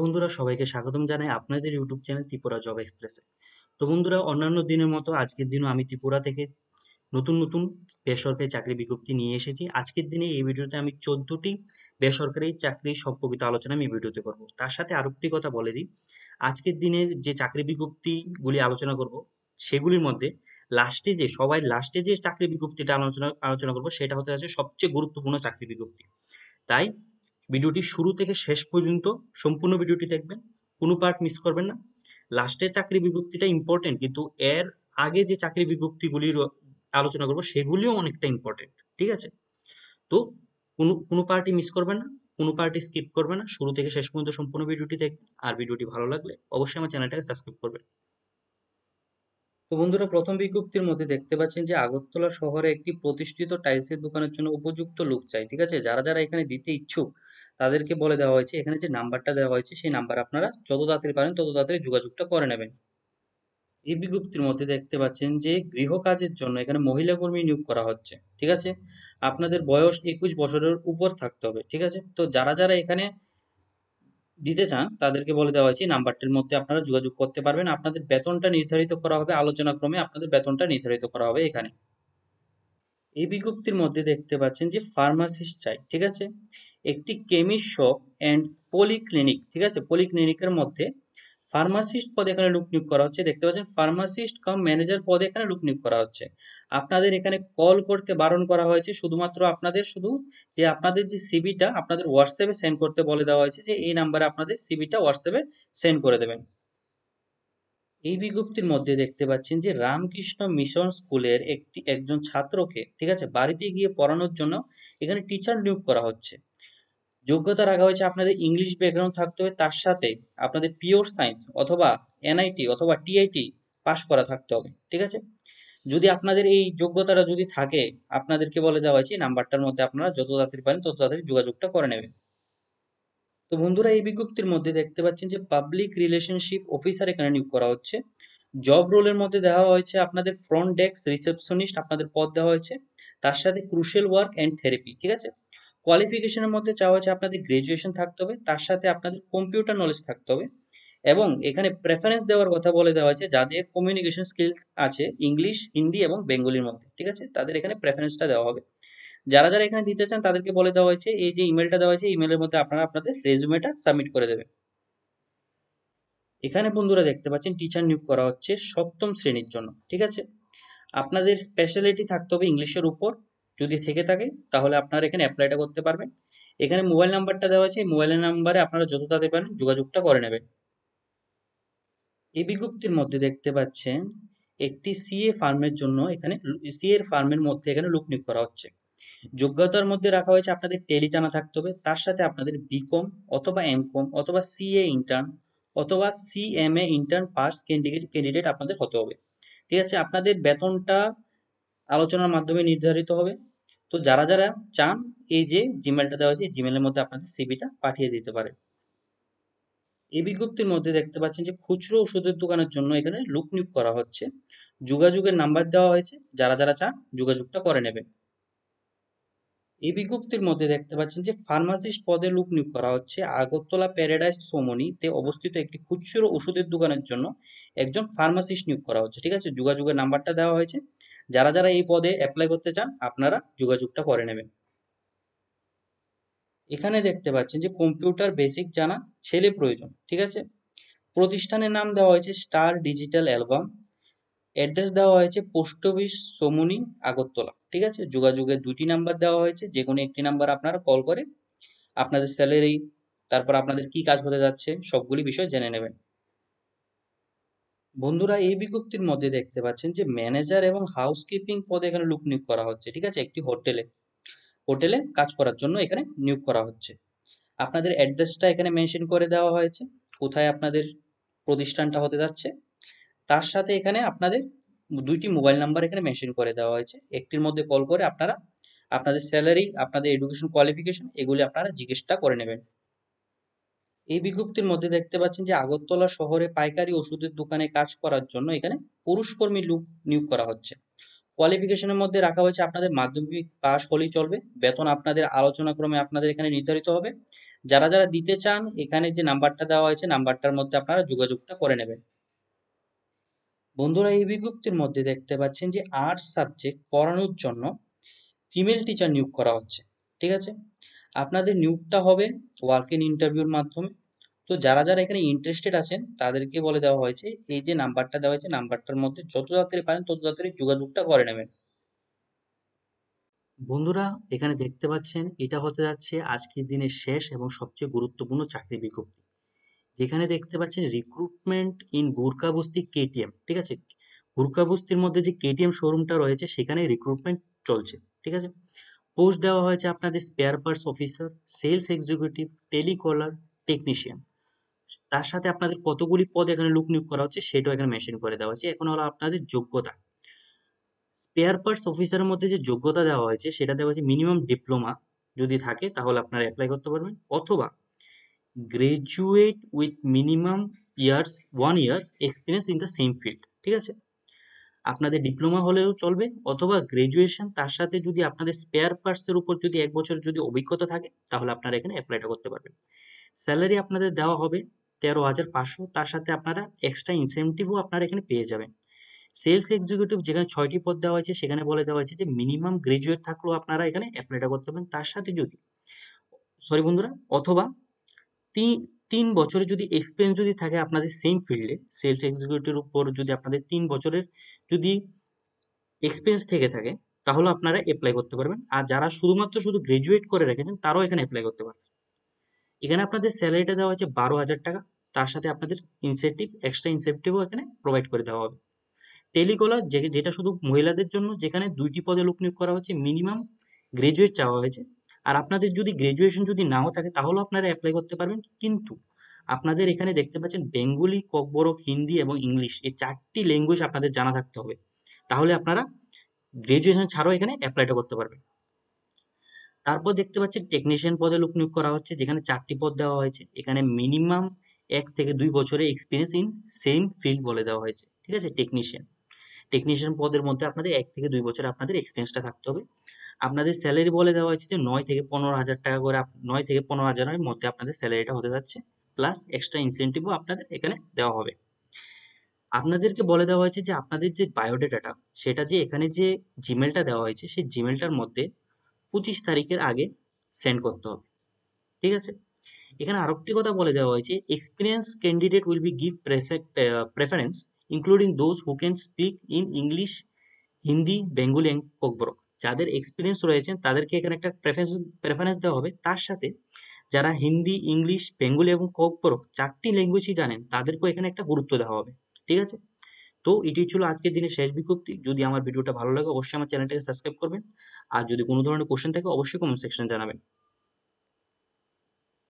বন্ধুরা, সবাইকে স্বাগতম জানাই আপনাদের ইউটিউব চ্যানেল ত্রিপুরা জব এক্সপ্রেসে। তো বন্ধুরা, অন্যান্য দিনের মতো আজকের দিনও আমি ত্রিপুরা থেকে নতুন নতুন বেসরকারি চাকরি বিজ্ঞপ্তি নিয়ে এসেছি। আজকের দিনে এই ভিডিওতে আমি 14টি বেসরকারি চাকরি সম্পর্কিত আলোচনা আমি এই ভিডিওতে করব। তার সাথে আরো একটি কথা বলে দিই, আজকের দিনের যে চাকরি বিজ্ঞপ্তিগুলি আলোচনা করব সেগুলির মধ্যে সবাই লাস্টে যে চাকরি বিজ্ঞপ্তিটা আলোচনা করব সেটা হতে যাচ্ছে সবচেয়ে গুরুত্বপূর্ণ চাকরি বিজ্ঞপ্তি। তাই ভিডিওটি শুরু থেকে শেষ পর্যন্ত সম্পূর্ণ ভিডিওটি দেখবেন, কোনো পার্ট মিস করবেন না। লাস্টের চাকরি বিজ্ঞপ্তিটা ইম্পর্টেন্ট, কিন্তু এর আগে যে চাকরি বিজ্ঞপ্তিগুলির আলোচনা করবো সেগুলিও অনেকটা ইম্পর্টেন্ট। ঠিক আছে? তো কোনো পার্টি মিস করবেন না, কোনো পার্টি স্কিপ করবেন না, শুরু থেকে শেষ পর্যন্ত সম্পূর্ণ ভিডিওটি দেখবেন। আর ভিডিওটি ভালো লাগলে অবশ্যই আমার চ্যানেলটাকে সাবস্ক্রাইব করবেন। তো বন্ধুরা, প্রথম বিজ্ঞপ্তির মধ্যে দেখতে পাচ্ছেন যে আগরতলা শহরে একটি প্রতিষ্ঠিত টাইলসের দোকানের জন্য উপযুক্ত লোক চাই। ঠিক আছে, যারা যারা এখানে দিতে ইচ্ছুক তাদেরকে বলে দেওয়া হয়েছে, এখানে যে নাম্বারটা দেওয়া হয়েছে সেই নাম্বার আপনারা যত তাড়াতাড়ি পারেন তত তাড়াতাড়ি যোগাযোগটা করে নেবেন। এই বিজ্ঞপ্তির মধ্যে দেখতে পাচ্ছেন যে গৃহ কাজের জন্য এখানে মহিলা কর্মী নিয়োগ করা হচ্ছে। ঠিক আছে, আপনাদের বয়স 21 বছরের উপর থাকতে হবে। ঠিক আছে, তো যারা যারা এখানে দিতে চান তাদেরকে বলে দেওয়া হয়েছে নাম্বারটির মধ্যে আপনারা যোগাযোগ করতে পারবেন। আপনাদের বেতনটা নির্ধারিত করা হবে, আলোচনা ক্রমে আপনাদের বেতনটা নির্ধারিত করা হবে এখানে। এই বিজ্ঞপ্তির মধ্যে দেখতে পাচ্ছেন যে ফার্মাসিস্ট চাই। ঠিক আছে, একটি কেমিস্ট শপ অ্যান্ড পলিক্লিনিক, ঠিক আছে, পলিক্লিনিকের মধ্যে ফার্মাসিস্ট পদে এখানে লোক নিয়োগ করা হচ্ছে। দেখতে পাচ্ছেন ফার্মাসিস্ট কাম ম্যানেজার পদে এখানে লোক নিয়োগ করা হচ্ছে। আপনাদের এখানে কল করতে বারণ করা হয়েছে, শুধুমাত্র আপনাদের আপনাদের যে সিভিটা আপনাদের হোয়াটসঅ্যাপে সেন্ড করতে বলে দেওয়া হয়েছে, যে এই নাম্বারে আপনাদের সিভিটা হোয়াটসঅ্যাপে সেন্ড করে দেবেন। এই বিজ্ঞপ্তির মধ্যে দেখতে পাচ্ছেন যে রামকৃষ্ণ মিশন স্কুলের একজন ছাত্রকে, ঠিক আছে, বাড়িতে গিয়ে পড়ানোর জন্য এখানে টিচার নিয়োগ করা হচ্ছে। যোগ্যতা রাখা হয়েছে আপনাদের ইংলিশ ব্যাকগ্রাউন্ড থাকতে হবে, তার সাথে আপনাদের পিওর সায়েন্স অথবা এনআইটি অথবা টিআইটি পাশ করা থাকতে হবে। ঠিক আছে, যদি আপনাদের এই যোগ্যতাটা যদি থাকে, আপনাদেরকে বলে দেওয়া হয়েছে এই নাম্বারটার মধ্যে আপনারা যত তাড়াতাড়ি পারেন তত তাড়াতাড়ি যোগাযোগটা করে নেবেন। তো বন্ধুরা, এই বিজ্ঞপ্তির মধ্যে দেখতে পাচ্ছেন যে পাবলিক রিলেশনশিপ অফিসার এখানে নিয়োগ করা হচ্ছে। জব রোলের মধ্যে দেওয়া হয়েছে আপনাদের ফ্রন্ট ডেস্ক রিসেপশনিস্ট আপনাদের পদ দেওয়া হয়েছে, তার সাথে ক্রুশিয়াল ওয়ার্ক অ্যান্ড থেরাপি। ঠিক আছে, কোয়ালিফিকেশনের মধ্যে চাওয়া হয়েছে আপনাদের গ্রাজুয়েশন থাকতে হবে, তার সাথে আপনাদের কম্পিউটার নলেজ থাকতে হবে, এবং এখানে প্রেফারেন্স দেওয়ার কথা বলে দেওয়া হয়েছে যাদের কমিউনিকেশন স্কিল আছে ইংলিশ, হিন্দি এবং বেঙ্গলির মধ্যে। ঠিক আছে, তাদের এখানে প্রেফারেন্সটা দেওয়া হবে। যারা যারা এখানে দিতে চান তাদেরকে বলে দেওয়া হয়েছে এই যে ইমেলটা দেওয়া হয়েছে, ইমেলের মধ্যে আপনারা আপনাদের রেজুমেটা সাবমিট করে দেবেন। এখানে বন্ধুরা দেখতে পাচ্ছেন টিচার নিয়োগ করা হচ্ছে সপ্তম শ্রেণীর জন্য। ঠিক আছে, আপনাদের স্পেশালিটি থাকতে হবে ইংলিশের উপর, যদি থেকে থাকে তাহলে আপনারা এখানে অ্যাপ্লাইটা করতে পারবেন। এখানে মোবাইল নাম্বারটা দেওয়া আছে, এই মোবাইল নাম্বারে আপনারা যত তাড়াতাড়ি পারেন যোগাযোগটা করে নেবেন। এই বিজ্ঞপ্তির মধ্যে দেখতে পাচ্ছেন একটি সিএ ফার্মের জন্য এখানে সিএ ফার্মের মধ্যে এখানে লোক নিয়োগ করা হচ্ছে। যোগ্যতার মধ্যে রাখা হয়েছে আপনাদের টেলি জানা থাকতে হবে, তার সাথে আপনাদের বিকম অথবা এমকম অথবা সিএ ইন্টার্ন অথবা সিএমএ ইন্টার্ন পাস ক্যান্ডিডেট আপনাদের হতে হবে। ঠিক আছে, আপনাদের বেতনটা আলোচনার মাধ্যমে নির্ধারিত হবে। তো যারা যারা চান এই যে জিমেলটা দেওয়া হয়েছে, জিমেলের মধ্যে আপনাদের সিভিটা পাঠিয়ে দিতে পারে। এই বিজ্ঞপ্তির মধ্যে দেখতে পাচ্ছেন যে খুচরো ওষুধের দোকানের জন্য এখানে লোক নিয়োগ করা হচ্ছে। যোগাযোগের নাম্বার দেওয়া হয়েছে, যারা যারা চান যোগাযোগটা করে নেবেন। এই বিজ্ঞপ্তির মধ্যে দেখতে পাচ্ছেন যে ফার্মাসিস্ট পদে লোক নিয়োগ করা হচ্ছে। আগরতলা প্যারাডাইস সোমনিতে অবস্থিত একটি খুচরো ওষুধের দোকানের জন্য একজন ফার্মাসিস্ট নিয়োগ করা হচ্ছে। ঠিক আছে, যোগাযোগের নাম্বারটা দেওয়া হয়েছে, যারা যারা এই পদে অ্যাপ্লাই করতে চান আপনারা যোগাযোগটা করে নেবেন। এখানে দেখতে পাচ্ছেন যে কম্পিউটার বেসিক জানা ছেলে প্রয়োজন। ঠিক আছে, প্রতিষ্ঠানের নাম দেওয়া হয়েছে স্টার ডিজিটাল অ্যালবাম, অ্যাড্রেস দেওয়া হয়েছে পোস্ট অফিস সোমনি আগরতলা। ঠিক আছে, যোগাযোগের দুটি নাম্বার দেওয়া হয়েছে, যে কোনো একটি নাম্বার আপনারা কল করে আপনাদের স্যালারি, তারপর আপনাদের কি কাজ হতে যাচ্ছে সবগুলি বিষয় জেনে নেবেন। বন্ধুরা, এই বিজ্ঞপ্তির মধ্যে দেখতে পাচ্ছেন যে ম্যানেজার এবং হাউসকিপিং পদে এখানে লোক নিয়োগ করা হচ্ছে। ঠিক আছে, একটি হোটেলে হোটেলে কাজ করার জন্য এখানে নিয়োগ করা হচ্ছে। আপনাদের অ্যাড্রেসটা এখানে মেনশন করে দেওয়া হয়েছে, কোথায় আপনাদের প্রতিষ্ঠানটা হতে যাচ্ছে, তার সাথে এখানে আপনাদের দুইটি মোবাইল নাম্বার এখানে মেনশন করে দেওয়া হয়েছে। একটির মধ্যে কল করে আপনারা আপনাদের স্যালারি, আপনাদের এডুকেশন কোয়ালিফিকেশন এগুলি আপনারা জিজ্ঞেসটা করে নেবেন। এই বিজ্ঞপ্তির মধ্যে দেখতে পাচ্ছেন যে আগরতলা শহরে পাইকারি ওষুধের দোকানে কাজ করার জন্য এখানে পুরুষ কর্মী লোক নিয়োগ করা হচ্ছে। কোয়ালিফিকেশনের মধ্যে রাখা হয়েছে আপনাদের মাধ্যমিক পাস হলেই চলবে। বেতন আপনাদের আলোচনা ক্রমে আপনাদের এখানে নির্ধারিত হবে। যারা যারা দিতে চান এখানে যে নাম্বারটা দেওয়া হয়েছে নাম্বারটার মধ্যে আপনারা যোগাযোগটা করে নেবেন। বন্ধুরা এই বিজ্ঞপ্তির মধ্যে দেখতে পাচ্ছেন যে আর্টস সাবজেক্ট পড়ানোর জন্য ফিমেল টিচার নিয়োগ করা হচ্ছে। ঠিক আছে, আপনাদের নিয়োগটা হবে ওয়ার্ক ইন ইন্টারভিউর মাধ্যমে। তো যারা যারা এখানে ইন্টারেস্টেড আছেন তাদেরকে বলে দেওয়া হয়েছে এই যে নাম্বারটা দেওয়া হয়েছে নাম্বারটার মধ্যে যত তাড়াতাড়ি পারেন তত তাড়াতাড়ি যোগাযোগটা করে নেবেন। বন্ধুরা এখানে দেখতে পাচ্ছেন এটা হতে যাচ্ছে আজকের দিনের শেষ এবং সবচেয়ে গুরুত্বপূর্ণ চাকরি বিজ্ঞপ্তি, যেখানে দেখতে পাচ্ছেন রিক্রুটমেন্ট ইন গুরকাবস্তি কেটিএম। ঠিক আছে, গুরকাবস্তির মধ্যে যে কেটিএম শোরুমটা রয়েছে সেখানে রিক্রুটমেন্ট চলছে। ঠিক আছে, পোস্ট দেওয়া হয়েছে আপনাদের spare parts officer, sales executive, telecaller, technician. তার সাথে আপনাদের কতগুলি পদ এখানে লোক নিয়োগ করা হচ্ছে সেটাও এখানে মেনশন করে দেওয়া হচ্ছে। এখন হলো আপনাদের যোগ্যতা। স্পেয়ার পার্টস অফিসারের মধ্যে যে যোগ্যতা দেওয়া হয়েছে সেটা দেওয়া হয়েছে মিনিমাম ডিপ্লোমা যদি থাকে তাহলে আপনারা অ্যাপ্লাই করতে পারবেন, অথবা graduate with minimum years 1 year experience in the same field. ঠিক আছে, আপনাদের ডিপ্লোমা হলেও চলবে অথবা গ্রাজুয়েশন, তার সাথে যদি আপনাদের স্পেয়ার পার্টসের উপর যদি 1 বছর যদি অভিজ্ঞতা থাকে তাহলে আপনারা এখানে অ্যাপ্লাইটা করতে পারবেন। স্যালারি আপনাদের দেওয়া হবে 13,500, তার সাথে আপনারা এক্সট্রা ইনসেনটিভও আপনারা এখানে পেয়ে যাবেন। সেলস এক্সিকিউটিভ যেখানে 6টি পদ দেওয়া হয়েছে সেখানে বলে দেওয়া হয়েছে যে মিনিমাম গ্রাজুয়েট থাকলেও আপনারা এখানে অ্যাপ্লাইটা করতে পারবেন, তার সাথে যদি সরি বন্ধুরা, অথবা 3 বছরের যদি এক্সপিরিয়েন্স যদি থাকে আপনাদের সেম ফিল্ডে, সেলস এক্সিকিউটিভের উপর যদি আপনাদের 3 বছরের যদি এক্সপিরিয়েন্স থেকে থাকে তাহলে আপনারা অ্যাপ্লাই করতে পারবেন। আর যারা শুধু গ্রাজুয়েট করে রেখেছেন তারাও এখানে অ্যাপ্লাই করতে পারবেন। এখানে আপনাদের স্যালারিটা দেওয়া হচ্ছে 12,000 টাকা, তার সাথে আপনাদের ইনসেন্টিভ, এক্সট্রা ইনসেন্টিভও এখানে প্রোভাইড করে দেওয়া হবে। টেলিকলার যেটা শুধু মহিলাদের জন্য, যেখানে 2টি পদে লোক নিয়োগ করা হচ্ছে, মিনিমাম গ্রাজুয়েট চাওয়া হয়েছে। আর আপনাদের যদি গ্রাজুয়েশন যদি নাও থাকে তাহলেও আপনারা অ্যাপ্লাই করতে পারবেন, কিন্তু আপনাদের এখানে দেখতে পাচ্ছেন বেঙ্গলি, ককবরক, হিন্দি এবং ইংলিশ এই 4টি ল্যাঙ্গুয়েজ আপনাদের জানা থাকতে হবে, তাহলে আপনারা গ্রাজুয়েশন ছাড়াও এখানে অ্যাপ্লাইটা করতে পারবেন। তারপর দেখতে পাচ্ছেন টেকনিশিয়ান পদে লোক নিয়োগ করা হচ্ছে, যেখানে 4টি পদ দেওয়া হয়েছে। এখানে মিনিমাম 1 থেকে 2 বছরের এক্সপিরিয়েন্স ইন সেম ফিল্ড বলে দেওয়া হয়েছে। ঠিক আছে, টেকনিশিয়ান পদের মধ্যে আপনাদের 1 থেকে 2 বছর আপনাদের এক্সপিরিয়েন্সটা থাকতে হবে। আপনাদের স্যালারি বলে দেওয়া হয়েছে যে 9 থেকে 15,000 টাকা করে, 9 থেকে 15,000-এর মধ্যে আপনাদের স্যালারিটা হতে যাচ্ছে, প্লাস এক্সট্রা ইনসেন্টিভও আপনাদের এখানে দেওয়া হবে। আপনাদেরকে বলে দেওয়া হয়েছে যে আপনাদের যে বায়োডেটাটা সেটা যে এখানে যে জিমেলটা দেওয়া হয়েছে সেই জিমেলটার মধ্যে 25 তারিখের আগে সেন্ড করতে হবে। ঠিক আছে, এখানে আরেকটি কথা বলে দেওয়া হয়েছে, experience candidate will be give preference including those who can speak in English, Hindi, Bengali and Kokborok. যাদের এক্সপিরিয়েন্স রয়েছেন তাদেরকে এখানে একটা প্রেফারেন্স দেওয়া হবে, তার সাথে যারা হিন্দি, ইংলিশ, বেঙ্গলি এবং কোকবরক 4টি ল্যাঙ্গুয়েজই জানেন তাদেরকেও এখানে একটা গুরুত্ব দেওয়া হবে। ঠিক আছে, তো এটি ছিল আজকের দিনের শেষ বিজ্ঞপ্তি। যদি আমার ভিডিওটা ভালো লাগে অবশ্যই আমার চ্যানেলটাকে সাবস্ক্রাইব করবেন, আর যদি কোনো ধরনের কোশ্চেন থাকে অবশ্যই কমেন্ট সেকশনে জানাবেন।